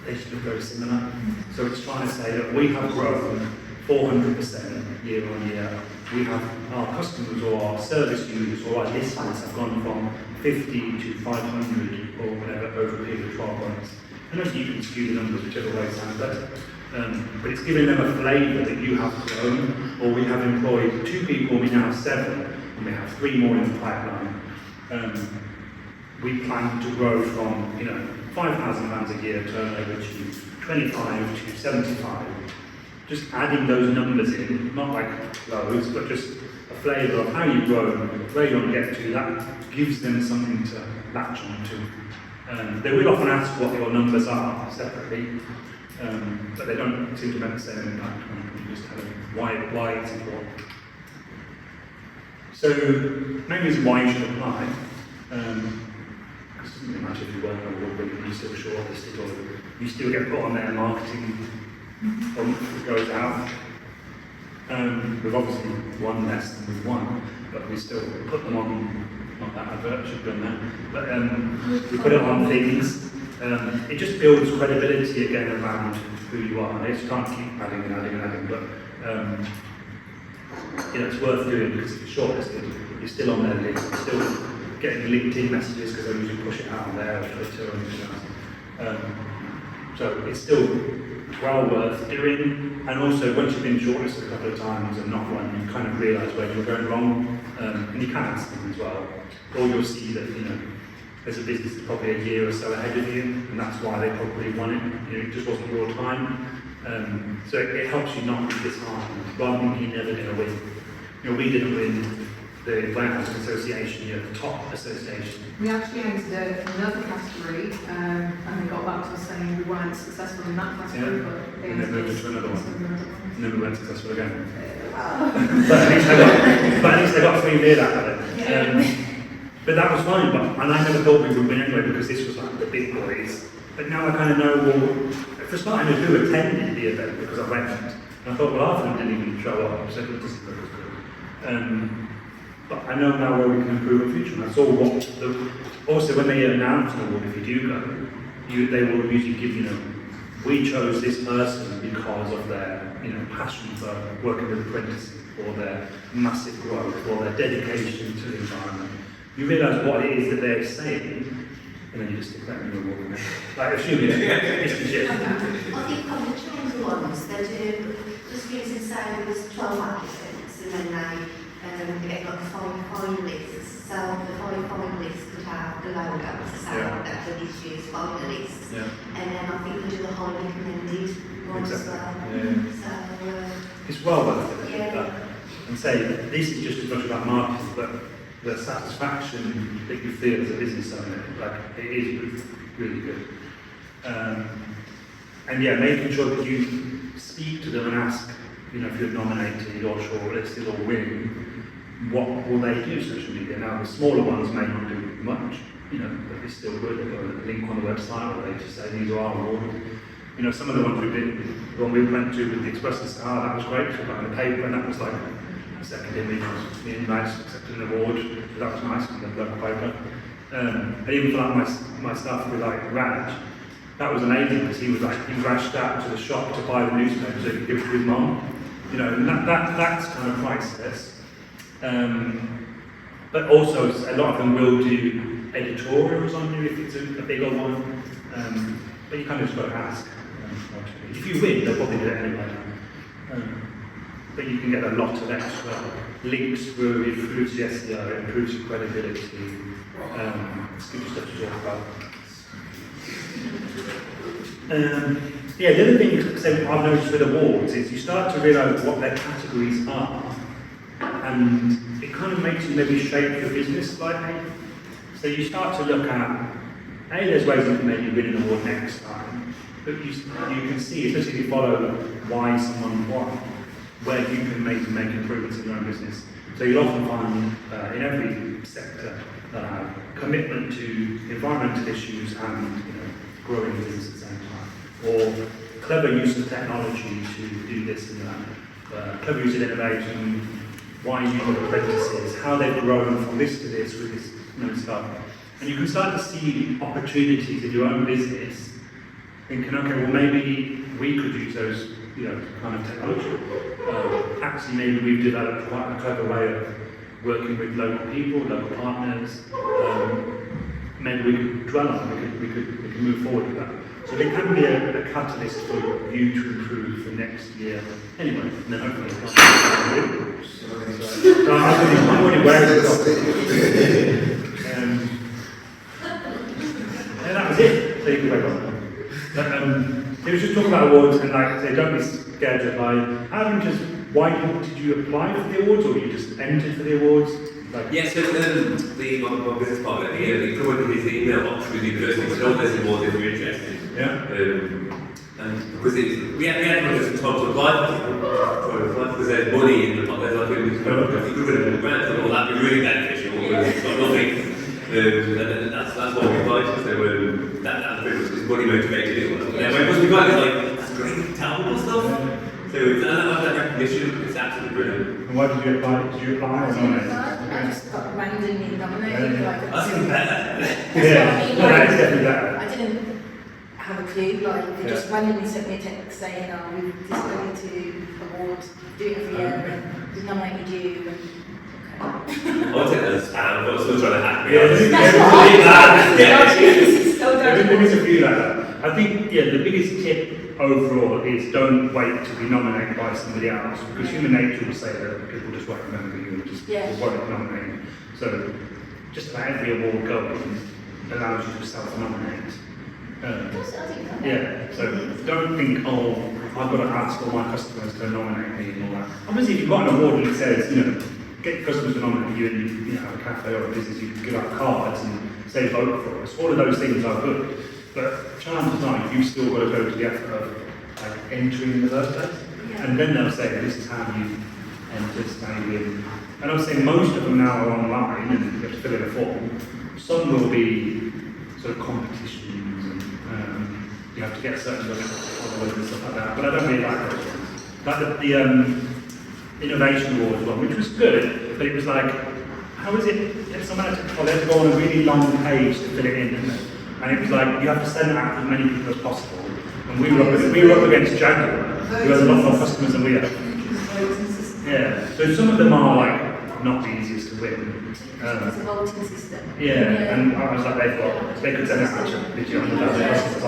They should look very similar. So it's trying to say that we have grown 400% year on year. We have our customers or our service users or our listeners have gone from 50 to 500 or whatever over a period of 12 months. And obviously you can skew the numbers whichever way sounds better. But it's giving them a flavour that you have grown, or we have employed 2 people, we now have 7, and we have 3 more in the pipeline. We plan to grow from £5,000 a year turnover to 25 to 75. Just adding those numbers in, not like loads, but just a flavour of how you've grown, where you want to get to, that gives them something to latch on to. They will often ask what your numbers are separately, but they don't seem to make the same impact when you just tell them why it's important. So, main reason why you should apply, because it doesn't really matter if you work on a award, but you still shortlisted or you still get put on their marketing bump that goes out. We've obviously won less than we've won, but we still put them on, not that advert, should have done that, but we put it on things. It just builds credibility again around who you are. They just can't keep adding and adding and adding, but it's worth doing because if you're shortlisted, you're still on their list, you're still getting LinkedIn messages because they usually push it out on there, or Twitter, or anything else. So it's still well worth doing, and also once you've been shortlisted a couple of times and not won, you kind of realise where you're going wrong, and you can ask them as well, or you'll see that there's a business that's probably a year or so ahead of you, and that's why they probably won it. It just wasn't your time, so it helps you not be disheartened rather than you're never going to win. We didn't win the Warehousing Association, you know, the top association. We actually entered another category, and we got back to us saying we weren't successful in that category, Yeah. but they And then entered moved to another one. into another one. And then we weren't successful again. Wow. But at least they got 3 near that then. But that was fine, and I never thought we would win anyway because this was like the big boys. But now I kind of know, well, for starting to do attended the event because I went, and I thought, well, half of them didn't even show up, so it doesn't look as good. But I know now where we can improve in the future, and I saw what, also when they announce an award, if you do go, they will usually give, you know, we chose this person because of their, you know, passion for working with apprentices, or their massive growth, or their dedication to the environment. You realise what it is that they're saying, and then you just stick that in your award. Like, assuming it's the shit. I think on the children's ones, they do, just using say there was 12 applicants, and then they get like 5 finalists, so the 5 finalists could have the logo to say that for this year's finalists. Yeah. And then I think they do the highly recommended one as well. Yeah. So, It's well worth it. Yeah. And say, this is just as much about marketing, but the satisfaction that you feel as a business owner, like, it is really good. And yeah, making sure that you speak to them and ask, you know, if you're nominated or shortlisted or win, what will they do social media? Now, the smaller ones may not do much, you know, but it's still good. They've got a link on the website where they just say these are our awards. You know, some of the ones when we went to with the Express and Star, that was great, because we got in the paper, and that was like a second image was me and Max accepting an award. That was nice, in the local paper. And even for like my stuff with like Raj, that was amazing, because he rushed out to the shop to buy the newspaper so he could give it to his mum. You know, and that's kind of priceless. But also, a lot of them will do editorials on you if it's a bigger one. But you kind of just got to ask. If you win, they'll probably do it anyway. But you can get a lot of extra links through, it improves your SEO, it improves your credibility. It's good stuff to talk about. Yeah, the other thing I've noticed with awards is you start to realise what their categories are, and it kind of makes you maybe shape your business slightly. So you start to look at, there's ways you can maybe win an award next time, but you can see, especially if you follow why someone won, where you can make improvements in your own business. So you'll often find in every sector that have commitment to environmental issues and, you know, growing the business at the same time, or clever use of technology to do this and that, clever use of innovation, why you use apprentices, how they've grown from this to this with this, you know, stuff. And you can start to see opportunities in your own business, thinking, okay, well maybe we could use those, you know, kind of technology. Actually, maybe we've developed quite a clever way of working with local people, local partners. Maybe we could dwell on it, we could move forward with that. So they can be a catalyst for you to improve for next year. Anyway, and then hopefully I'm already wearing it. And that was it. So you can wake up. But, it was just talking about awards, and like I say, don't be scared to apply. Why did you apply for the awards, or you just entered for the awards? Like, yeah, so my business partner, he promoted his email up through the university, so don't listen more if you're interested. Yeah. And because we had just time to apply because there's money in the pot, there's like if you put it in the grant, so that'd be really beneficial, it's got nothing. And that's why we applied to, so that was money motivated as well. Yeah, because we got like, that's great, terrible stuff. So that recognition is absolutely brilliant. And why did you apply? Did you apply or not? I just got randomly nominated. That's even better. Yeah, that is definitely better. I didn't have a clue, like, they just randomly sent me a text saying, we've decided to award, do it every year, and we nominated you, and I'll take that as spam, but I'm still trying to hack me. There is a few like that. I think, the biggest tip overall is don't wait to be nominated by somebody else, because human nature will say that people just won't remember you and just won't nominate you. So just about every award going allows you to self-nominate. So don't think, I've got to ask all my customers to nominate me and all that. Obviously, if you've got an award and it says, get customers phenomenally, you know, have a cafe or a business, you can give out cards and say vote for us. All of those things are good. But chances are you've still got to go to the effort of like entering in the first place. Yeah. And then they'll say, this is how you enter, this is how you win. And I would say most of them now are online and you have to fill in a form. Some will be sort of competitions and you have to get certain followers and stuff like that. But I don't really like those ones. Like the Innovation Awards one, which was good, but it was like, how is it, if someone had to go on a really long page to fill it in, and it was like, you have to send it out to as many people as possible. And we were up against Jaguar, who has a lot more customers than we have. Yeah, so some of them are like, not the easiest to win. It's a voting system. Yeah, and I was like, they could send it out to literally 100,000 customers. I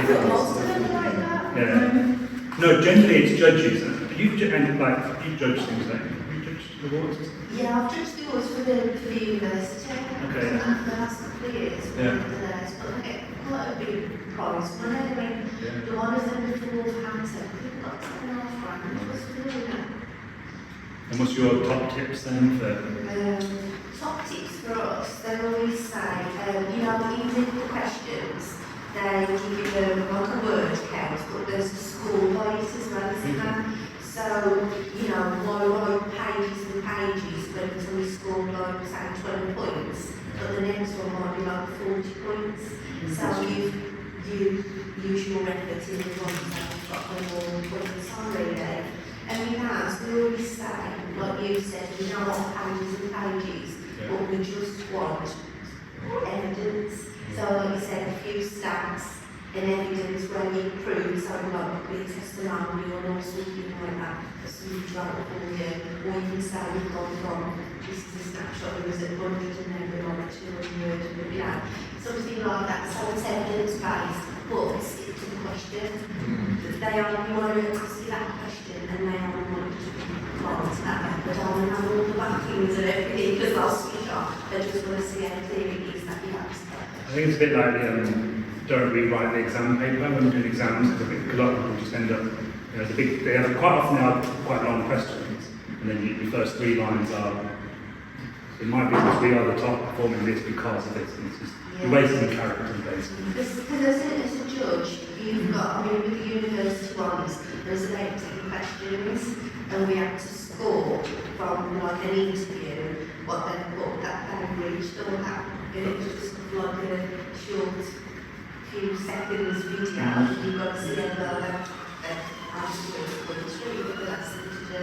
thought most of them were like that. Yeah. No, generally it's judges, and you judge things, don't you? You judge the awards? Yeah, I've judged the awards for the university. Okay. For the last couple of years. Yeah. But I get quite a big prize money. I mean, Yeah. the one of them with the Wolverhampton, we've got £7.5 was for the winner. And what's your top tips then for? Top tips for us, they always say, you know, even if the questions, they give you like a word count, but there's a score by it as well, isn't there? So, you know, why write pages and pages when it's only scored like, say, 20 points, but the next one might be like 40 points. So you use your effort in the ones that have got the more points on really. And we have, we always say, like you said, we don't want pages and pages, but we just want evidence. So like you said, a few stats and evidence where we prove, so like with testimonial or something like that, something like for you, or you can say we've gone from, this is a snapshot, it was at 100 and then we're on 200, but yeah, something like that, so it's evidence-based, but stick to the question. They are, you want to ask you that question and they are want to answer that, but I don't have all the backings and everything because I'll switch off. They just want to see how clear it is that you have to. I think it's a bit like don't rewrite the exam paper when you're doing exams, because a lot of people just end up, you know, they have quite often they are quite long questions, and then your first 3 lines are, in my business we are the top performing this because of this, and it's just you're wasting characters basically. Because as a judge, you've got, I mean, with the university ones, there's about 10 questions, and we have to score from like an interview, what they've reached or that. And it was just like a short few seconds video, you've got to see how well they've answered the country, but that's something to do.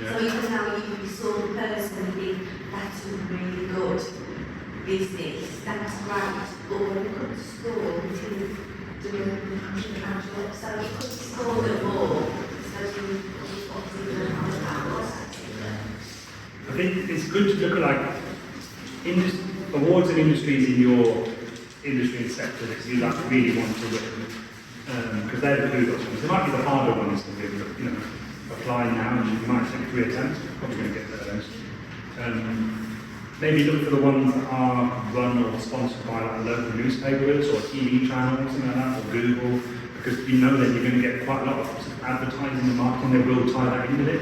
Yeah. So even though you saw the person and think, that's a really good business, that's great, but when it comes to school, you can do a actual, so you could score them more, so you obviously learn how to I think it's good to look at like awards and industries in your industry and sector that you like really want to win, because they're the good ones. They might be the harder ones to win, but you know, apply now and you might take 3 attempts, you're probably going to get there then. Maybe look for the ones that are run or sponsored by like local newspapers or TV channels, something like that, or Google, because you know that you're going to get quite a lot of advertising and marketing, they will tie that in with it.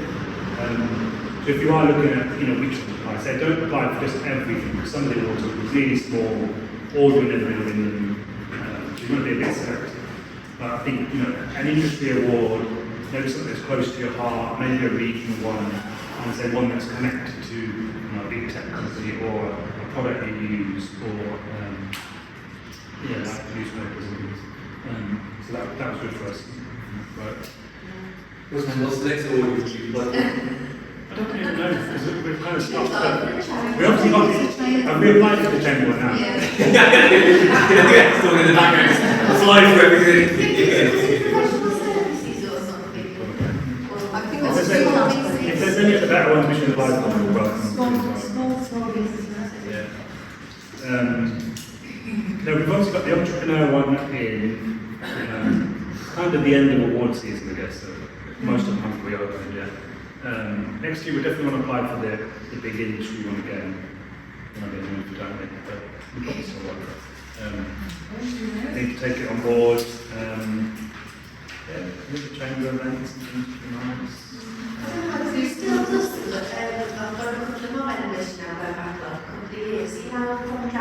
So if you are looking at, you know, which ones apply, say don't apply for just everything, because some of the awards will be really small, or you'll never win them, so you want to be a bit selective. But I think, you know, an industry award, maybe something that's close to your heart, maybe a regional one, and say one that's connected to, you know, a big tech company or a product you use, or yeah, like newspapers and things. So that was good for us. Right. What's the next award you like? I don't really know, because we've kind of stopped. We obviously got have we applied for the chamber now? Yeah, still in the background. Slide for everything. professional services or something. I think If that's there's if there's any of the better ones we should apply for, we'll welcome them. Small businesses. Yeah. No, we've obviously got the entrepreneur one in kind of the end of award season, I guess, so most of them haven't reopened yet. Next year we definitely want to apply for the big industry one again. I don't know if we don't make it, but we probably still want it. Need to take it on board. Yeah, with the chamber events and things would be nice. It still does, I've got a couple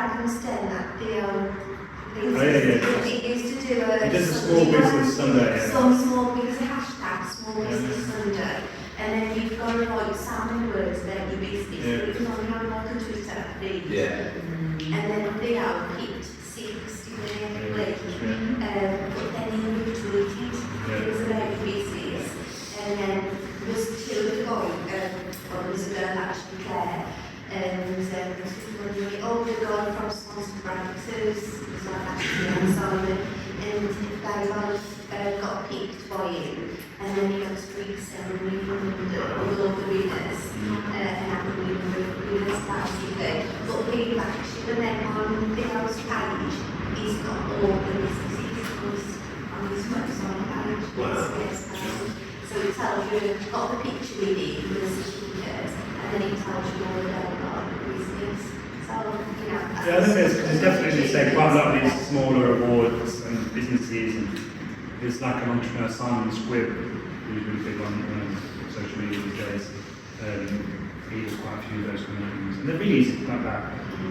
Adam's Den that Oh, yeah. it used to do a... It does a small business Sunday, yeah. Some small business hashtag, small business Sunday. And then you've got to write sounding words about your business. Yeah. So you can only have like a Twitter feed. Yeah. And then Theo picked 6 every week. But then he retweeted things about your business. And then there was 2 guys, well, there was a girl actually there. And there was people wondering, oh, the guy from Sponsored Breakfast was like actually on Simon. And they both got picked by him. And then he got a street ceremony with all the winners. And after we winners basically. But people actually, when they're on Theo's page, he's got all the businesses on his website page. Wow. Yes, so it tells you, got the picture with it, with the certificate, and then it tells you all about the business. So, you know. Yeah, I think there's definitely say quite a lot of these smaller awards and businesses, and there's like an entrepreneur Simon Squibb, who's really big on social media these days. He does quite a few of those kind of things, and they're really easy like that.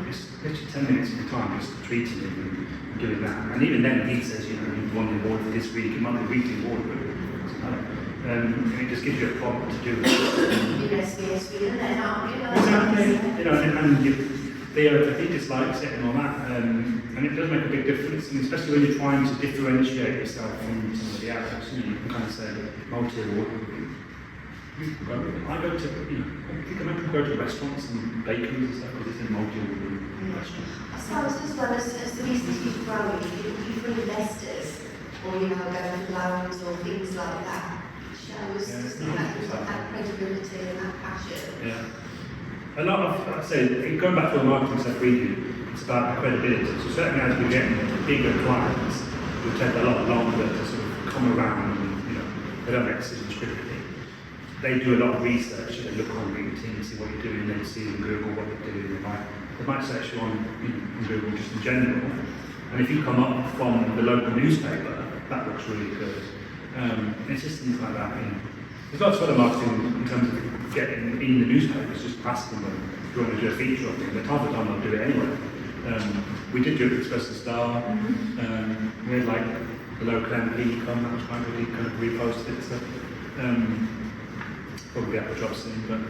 It's literally 10 minutes of your time just tweeting him and doing that. And even then, he says, you know, he won the award for this week. It might be a weekly award, but and it just gives you a prompt to do it. Exactly, You know, and Theo, I think, dislikes it and all that, and it does make a big difference, and especially when you're trying to differentiate yourself from somebody else. You know, you can kind of say multi-award. I go to, you know, I think I can go to restaurants and bakeries and stuff because it's a multi-award restaurant. I suppose as well as the business is growing, you for investors, or you know, going to loans or things like that, it shows just that credibility and that passion. Yeah. A lot of, I'd say, going back to the marketing stuff we do, it's about the credibility. So certainly as we get bigger clients, it will take a lot longer to sort of come around and, you know, they don't make decisions quickly. They do a lot of research, they look on LinkedIn, see what you're doing, they see on Google what you're doing, they might search you on, you know, on Google just in general. And if you come up from the local newspaper, that looks really good. It's just things like that, you know. There's lots of other marketing in terms of getting in the newspapers, just asking them if you want to do a feature on it, but half the time they'll do it anyway. We did do it with Express the Star. We had like the local MP come, that was quite good, he kind of reposted it, so probably out of job soon, but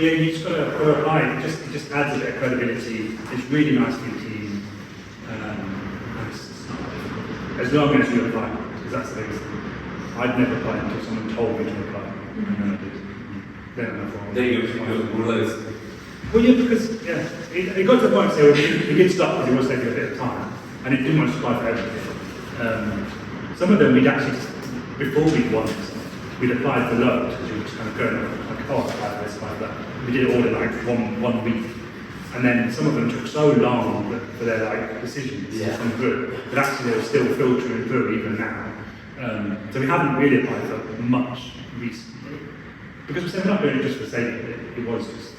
yeah, you just got to apply it. It just adds a bit of credibility. It's really nice for your team. And it's not difficult. As long as you apply, because that's the biggest thing. I'd never apply until someone told me to apply, and then I did. There you go, one of those. Well, yeah, because it got to the point where he did stop because he was taking a bit of time, and it didn't want to apply for everything. Some of them we'd actually, before we'd won, we'd applied for loads because we were just kind of going like, oh, apply for this, apply for that. We did it all in like one week, and then some of them took so long for their like decisions to come through, but actually they were still filtering through even now. So we haven't really applied for much recently because we said we're not doing it just for the sake of it. It was just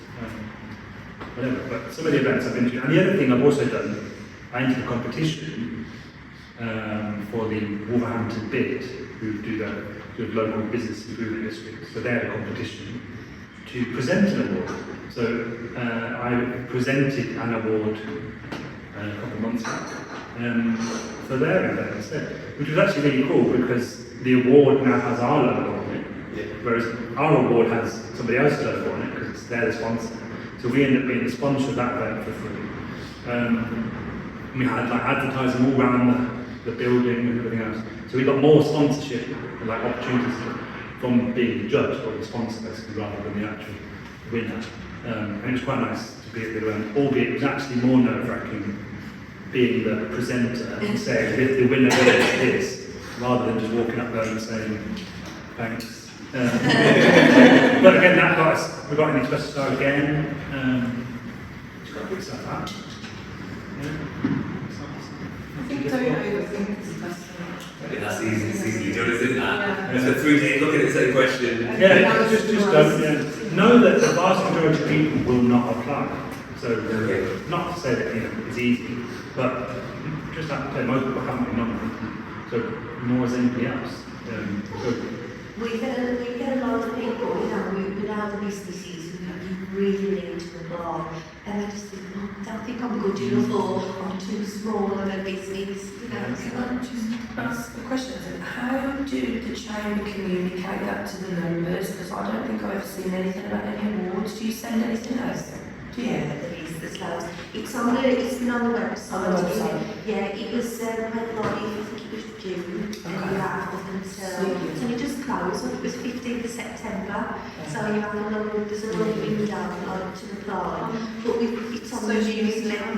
whatever. But some of the events I've been to, and the other thing I've also done, I entered a competition for the Wolverhampton bid, who do the local business improvement district. So they had a competition to present an award. So I presented an award a couple of months back for their event instead, which was actually really cool because the award now has our logo on it, whereas our award has somebody else's logo on it because it's their sponsor. So we ended up being the sponsor of that event for free. We had like advertising all around the building and everything else. So we got more sponsorship and like opportunities from being the judge or the sponsor basically rather than the actual winner. And it was quite nice to be at the event, albeit it was actually more nerve-wracking being the presenter and saying if the winner is this, rather than just walking up there and saying thanks. But again, that got us, we got an Express Star again. It's got a good stuff out. I think don't overthink this question. That's easy to do, isn't that? It's a 3-day look at the same question. Yeah, just don't know that the vast majority of people will not apply. So, not to say that it's easy, but just have to say most people haven't been on. So, nor is anybody else. We get a lot of people, we know the businesses who really need to apply. And I just think, oh, I don't think I'm good enough or I'm too small of a business, you know. Can I just ask a question? So how do the chamber communicate that to the members? Because I don't think I've ever seen anything about any awards. Do you send anything out? Do you? Yeah, there's loads. It's been on the website. On the website. Yeah, it was went live, I think it was June, and you have up until, so it just closed, I think it was 15th of September, so you have there's a long window like to apply, but it's on the newsletter,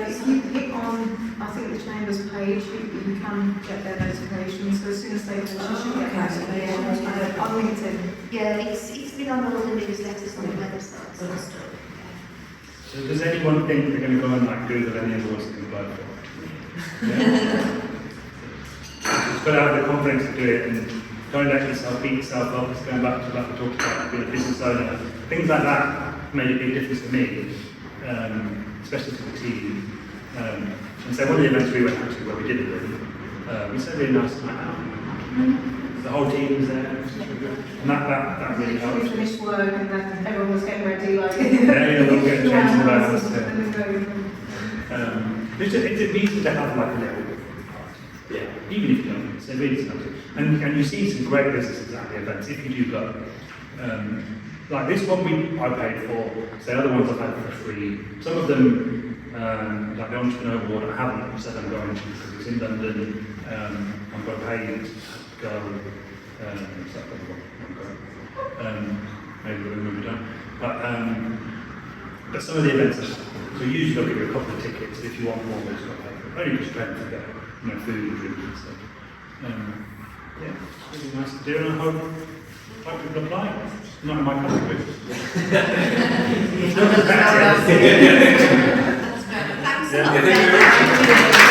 If you click on, I think the Chamber's page, you can get their notifications, so as soon as they finish, you should get notifications on LinkedIn. yeah, it's been on all the newsletters on the website and stuff. So does anyone think they're going to go and like Google any awards they can apply for? Yeah. You've got to have the confidence to do it and don't let yourself beat yourself up. It's going back to what we talked about being a business owner. Things like that made a big difference to me, especially to the team. And so one of the events we went to where we did it with, we said really nice night out. The whole team was there, and that really helped. We finished work and then everyone was getting ready, like. Yeah, we'll get changed in the house. And then going. It's easy to have like a little, yeah, even if you don't, so really something. And you see some great businesses at the events if you do go. Like this one I paid for, so the other ones I've had for free. Some of them, like the Entrepreneur Award, I haven't said I'm going to because it's in London. I'm going to pay to go. So maybe we'll move it on. But some of the events are, so usually they'll give you a couple of tickets if you want more, but it's got to pay for it. Only just rent to get, food and drink and stuff. Yeah, it's really nice to do, and I hope people apply. Not in my category. That's great. Thanks a lot.